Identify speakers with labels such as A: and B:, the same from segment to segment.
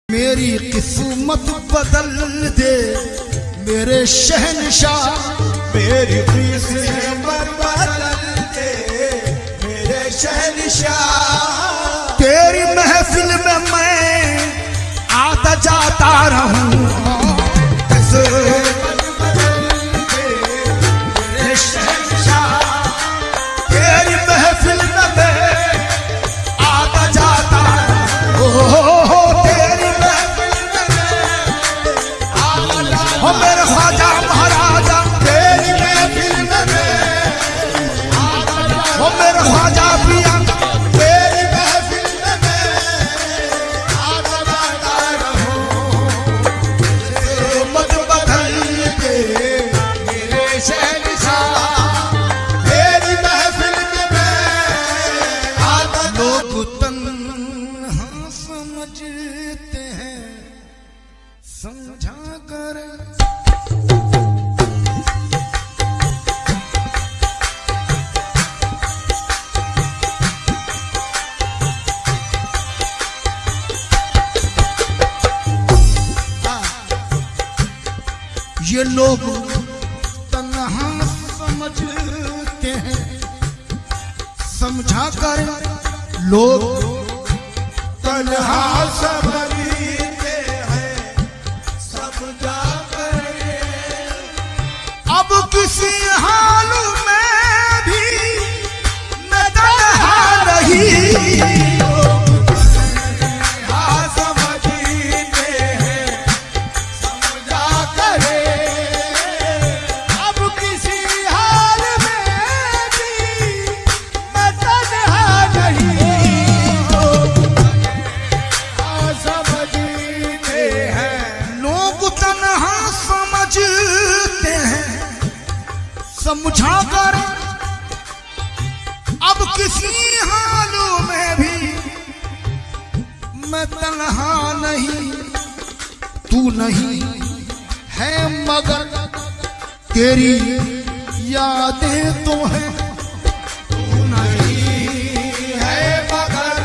A: मेरी किस्मत बदल दे मेरे शहनशाह,
B: मेरी किस्मत बदल दे मेरे शहनशाह।
A: तेरी महफिल में मैं आता जाता रहूं,
B: किस्मत बदल दे मेरे शहनशाह।
A: तेरी महफिल में मैं आता जाता रहूं, तेरी महफिल में मैं आता जाता रहूं। मेरे ख्वाजा महाराजा
B: तेरी महफिल में मैं
A: आता जाता, मेरे ख्वाजा पिया
B: तेरी महफिल में मैं आता जाता रहूं। किस्मत बदल दे मेरे शहनशाह। तेरी महफिल में मैं आता
A: लोग तन्हा समझते हैं, समझा कर ये लोग तन्हा समझते हैं, समझा कर लोग
B: तन्हा समझते हैं, समझा कर।
A: अब किसी हाल में भी मैं तन्हा नहीं।
B: तन्हा समझते हैं, समझा करे। अब किसी हाल में भी मैं तन्हा नहीं। तन्हा समझते हैं,
A: लोग तन्हा समझते हैं, समझा कर अब किसी हाल में भी मैं तन्हा नहीं। तू नहीं है मगर तेरी यादें तो हैं,
B: तू नहीं है मगर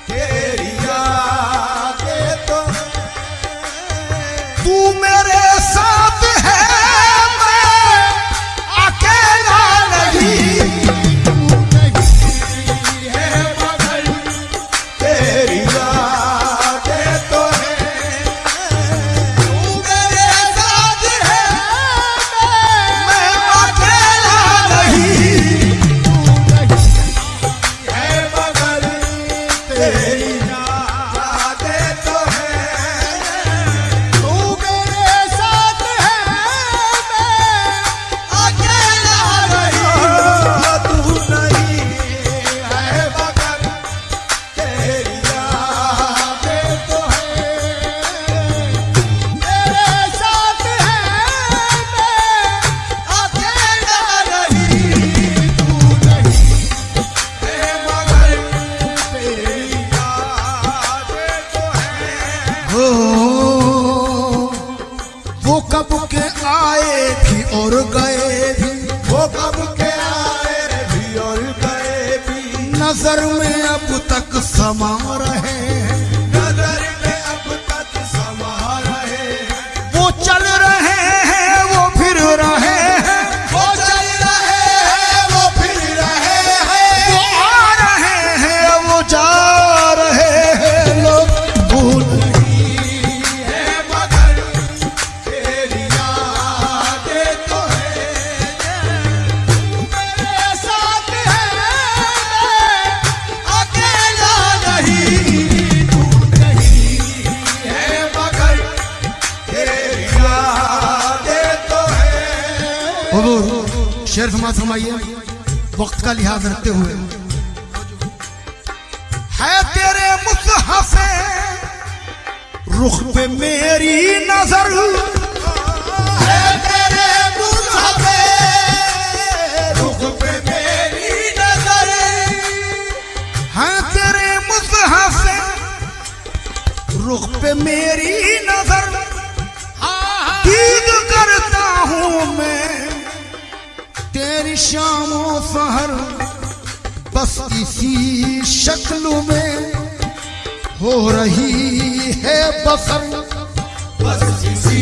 B: तेरी यादें तो हैं।
A: तू मेरे साथ है मैं अकेला नहीं।
B: तू नहीं है मगर तेरी यादें तो हैं। तू मेरे साथ है
A: मैं अकेला नहीं।
B: तू नहीं है मगर तेरी यादें तो हैं। तू मेरे साथ है मैं अकेला नहीं। तू नहीं है मगर तेरी यादें तो हैं। मेरे साथ है मैं अकेला नहीं। तू नहीं है मगर तेरी यादें तो हैं।
A: हो वो कब के आए भी और गए भी,
B: वो कब के आए भी और गए भी,
A: नजर में अब तक समा रहे हैं।
B: नजर में अब तक समा रहे हैं।
A: वो चल रहे हैं, वो फिर रहे हैं,
B: वो चल रहे हैं, वो फिर रहे हैं।
A: वो आ रहे हैं, वो जा रहे हैं। लोग भूल
B: है मगर तेरी यादें तो हैं। मेरे साथ है मैं अकेला नहीं। तू नहीं है मगर तेरी यादें तो हैं।
A: हुजूर शेर समाज फरमाइए वक्त का लिहाज रखते हुए। है तेरे मुसहफ़े रुख पे मेरी नजर,
B: है तेरे मुसहफ़े रुख पे मेरी नजर।
A: है तेरे मुसहफ़े रुख पे मेरी नजर। दीद करता हूँ मैं तेरी शामों सहर, बस इसी शक्ल में हो रही है बसर
B: बस इसी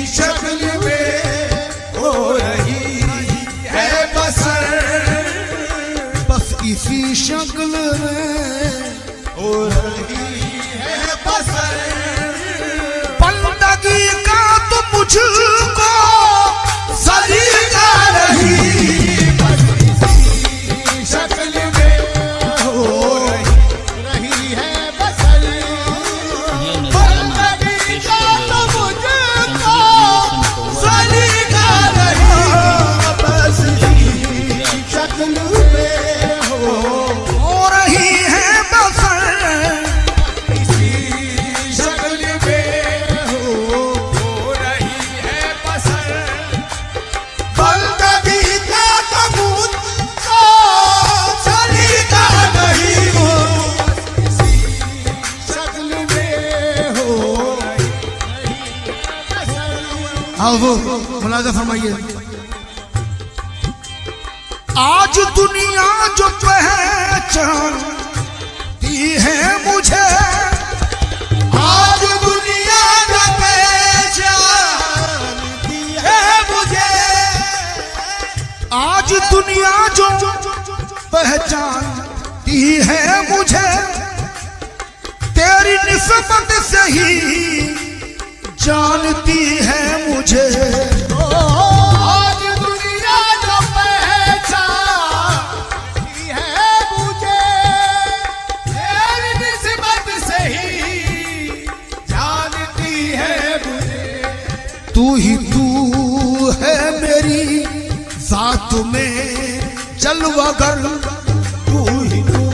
B: शक्ल में हो रही है बसर,
A: बस इसी शक्ल में
B: हो रही है बसर।
A: बंदगी का तो मुझको
B: सलीका नहीं, बस इसी शक्ल में हो रही है बसर। बंदगी का तो मुझको सलीका नहीं, बस इसी शक्ल में
A: हो रही है बसर,
B: इसी शक्ल में हो रही है बसर। बंदगी का तो मुझको सलीका नहीं, इसी शक्ल में हो रही है बसर।
A: हाँ वो मुलाजा फरमाइए। आज दुनिया जो पहचानती है मुझे,
B: आज दुनिया का पहचानती है मुझे,
A: आज दुनिया जो पहचानती है मुझे, तेरी निस्बत से ही जानती है मुझे।
B: आज दुनिया जो पहचानती है मुझे, तेरी निस्बत से ही जानती है मुझे।
A: तू ही तू है मेरी जात में जलवागर,
B: तू ही तू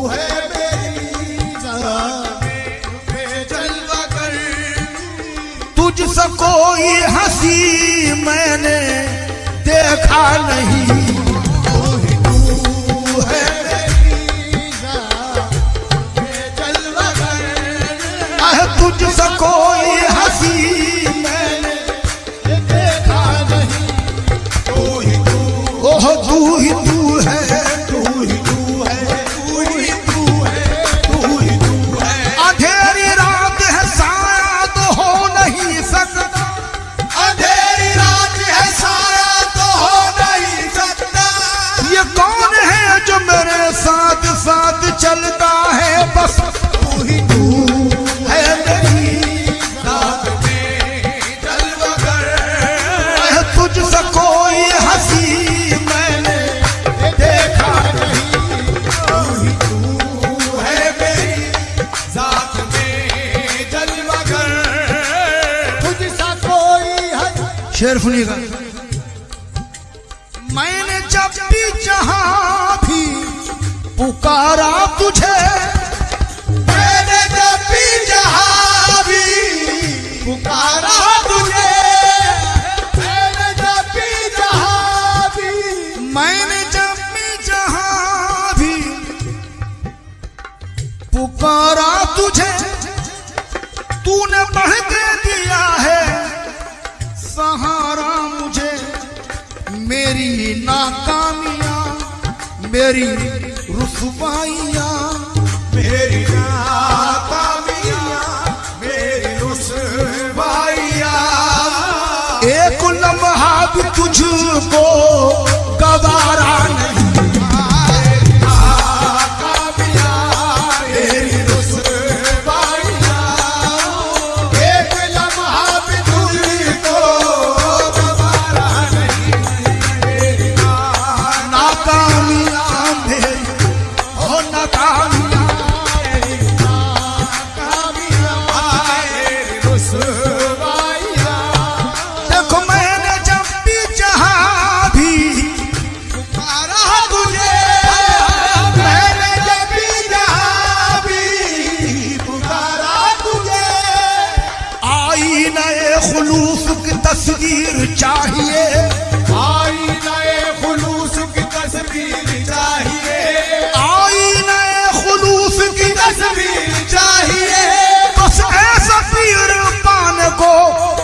B: है मेरी जात में जलवा कर।
A: तुझसे कोई हंसी मैंने देखा नहीं।
B: तू ही तू है मेरी जात में जलवा कर।
A: तुझसे कोई हंसी मैंने
B: देखा नहीं, तू ही तू,
A: ओह तू ही तू है,
B: तू ही तू है, तू ही तू है, तू ही तू है।
A: अंधेरी रात है साया तो हो नहीं सकता,
B: अंधेरी रात है साया तो हो नहीं सकता।
A: ये कौन है जो मेरे साथ साथ चलता है, बस
B: तू ही तू
A: है मेरी।
B: रात में जलवा कर।
A: तुझसे कोई हंसी मैंने
B: देखा नहीं, तू ही तू है मेरी जात में जलवा कर। तुझसा कोई हद
A: शेर सुनिएगा। मैंने जब भी जहां भी पुकारा तुझे,
B: मैंने जब भी जहां भी पुकारा तुझे, मैंने जब भी जहां भी,
A: मैंने जब भी जहां भी पुकारा तुझे, तूने बढ़ के दिया है सहारा मुझे। मेरी नाकामियां, मेरी रुसवाइयां,
B: मेरी नाकामियां, मेरी रुसवाइयां,
A: एक लम्हा भी तुझको गवारा नहीं।
B: नाकामियां, मेरी रुसवाइयां, एक लम्हा भी तुझको गवारा नहीं। मेरी
A: नाकामियां मेरी, ओ नाकामियां, देखो मैंने जब भी जहां भी
B: तुझे, मैंने जब भी जहां भी पुकारा तुझे,
A: आई नए खुलूस की तस्वीर चाहिए,
B: आई नए खुलूस की तस्वीर चाहिए,
A: आई नए खुलूस की
B: तस्वीर चाहिए।
A: बस ऐसा पीर पाने को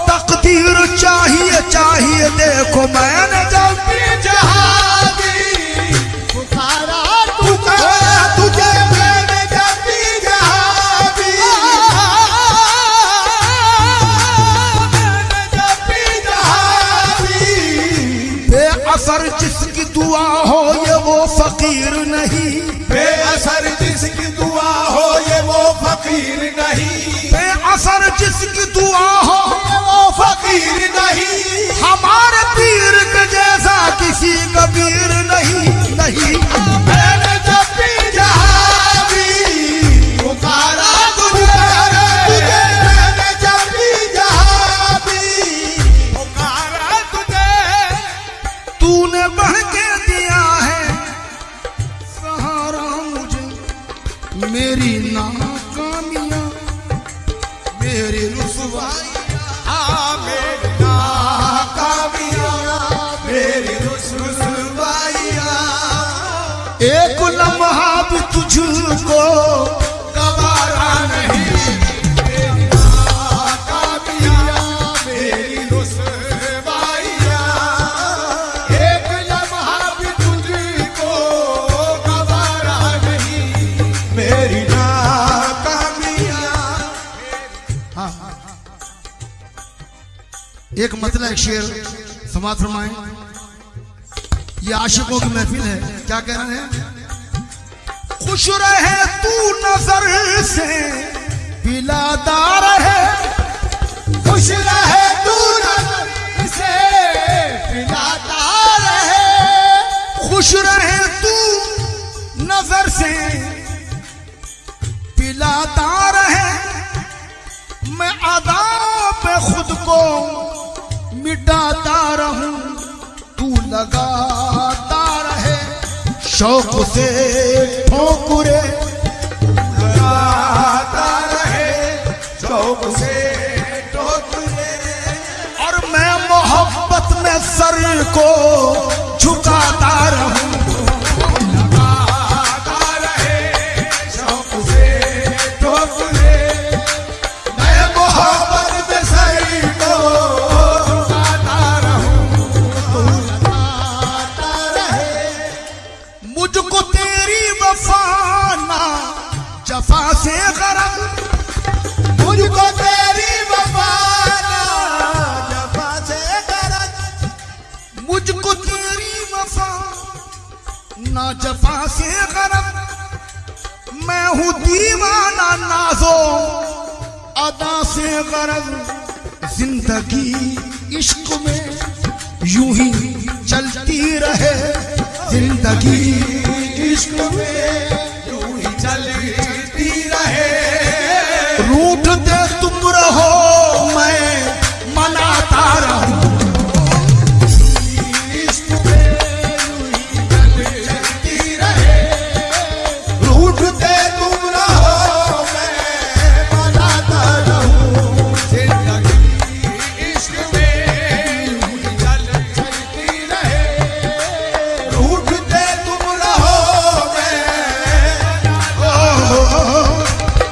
A: तकदीर चाहिए, चाहिए। देखो मैंने जब भी
B: जहां भी पुकारा तुझे, मैंने जब भी जहां
A: किसी कबीर नहीं नहीं।
B: मैंने जब भी जहाँ भी पुकारा तुझे, मैंने जब भी जहाँ भी पुकारा तुझे,
A: तूने बढ़ के दिया है सहारा मुझे। मेरी नाकामियां मेरी रुसवाइयां
B: मेरी नाकामियां मेरी रुसवाइयां,
A: एक लम्हा भी तुझको
B: गवारा नहीं। मेरी नाकामियां मेरी रुसवाइयां, एक लम्हा भी तुझको गवारा नहीं। मेरी नाकामियां।
A: एक मतलब एक शेर समाज फरमाए। ये आशिकों की महफिल है, क्या कह रहे हैं? खुश रहे तू नजर से पिलाता रहे,
B: खुश रहे तू नजर से पिलाता रहे,
A: खुश रहे तू नजर से पिलाता रहे। मैं अदाओं पे खुद को मिटाता रहूं, तू लगाता रहे शौक से ठोकरे,
B: लगाता रहे शौक से ठोकरे,
A: और मैं मोहब्बत में सर को झुकाता रहूं।
B: लगाता रहे शौक से ठोकरे, मैं मोहब्बत में सर को झुकाता रहूं, तू लगाता रहे।
A: मुझको तेरी वफाना जफा से गरज,
B: मुझको तेरी वफाना जफा से गरज,
A: मुझको तेरी वफा ना जफा से गरज। मैं हूँ दीवाना नाजो अदा से गरज। जिंदगी इश्क में यूं ही चलती रहे, जिंदगी
B: इश्क में यूं ही चलती रहे।
A: रूठते तुम रहो मैं मनाता रहूं,
B: इश्क में यूं ही चलती रहे। रूठते तुम रहो मैं मनाता रहूं, जिंदगी इश्क में यूं ही चलती रहे। रूठते तुम रहो मैं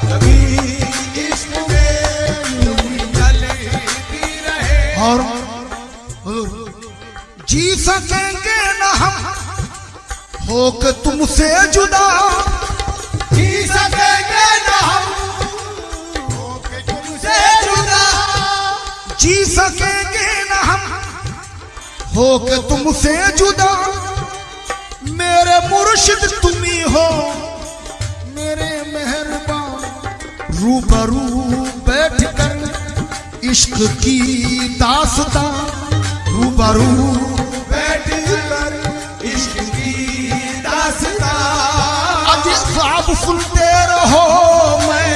B: कभी इश्क में यूं ही चलती रहे।
A: और जी सकेंगे न हम होके तुमसे जुदा,
B: जी सकेंगे न हम होके तुमसे जुदा,
A: जी सकेंगे न हम होके तुमसे जुदा। मेरे मुर्शिद तुम ही हो मेरे मेहरबान, रूबरू बैठ कर इश्क की दास्तां, रूबरू
B: बैठ कर इश्क की दास्तां।
A: अब ख्वाब सुनते रहो मैं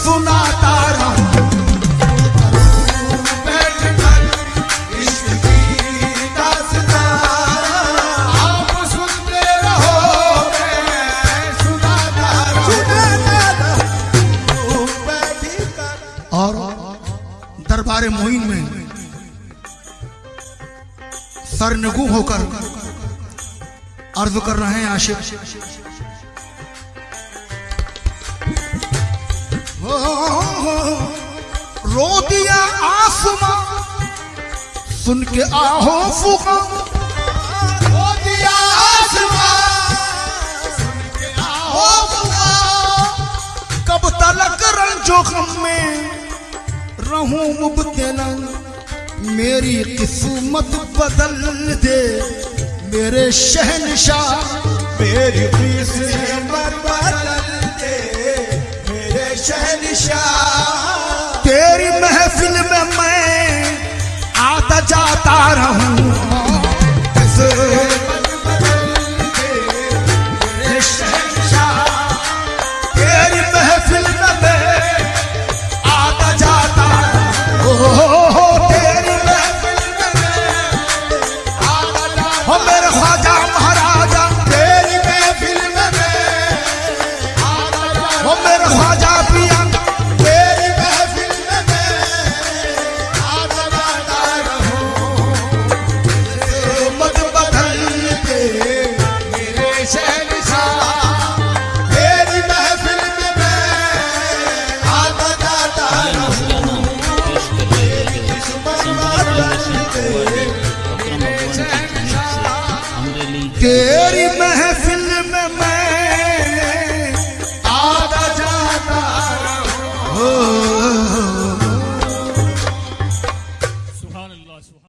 A: सुनाता रहूं,
B: बैठ कर इश्क की दास्तां। आप सुनते रहो मैं सुनाता रहूं, बैठ कर।
A: और दरबार मोइन में सरनगू होकर अर्ज कर रहे हैं आशिक। रो दिया आसमां सुन के आहो फुका,
B: रो दिया आसमां सुन के आओ फुका।
A: कब तलक रंजो गम में रहूं मुब्तला। मेरी किस्मत बदल दे मेरे शहनशाह,
B: मेरी किस्मत बदल दे मेरे शहनशाह।
A: तेरी महफिल में मैं आता जाता रहूं। तेरी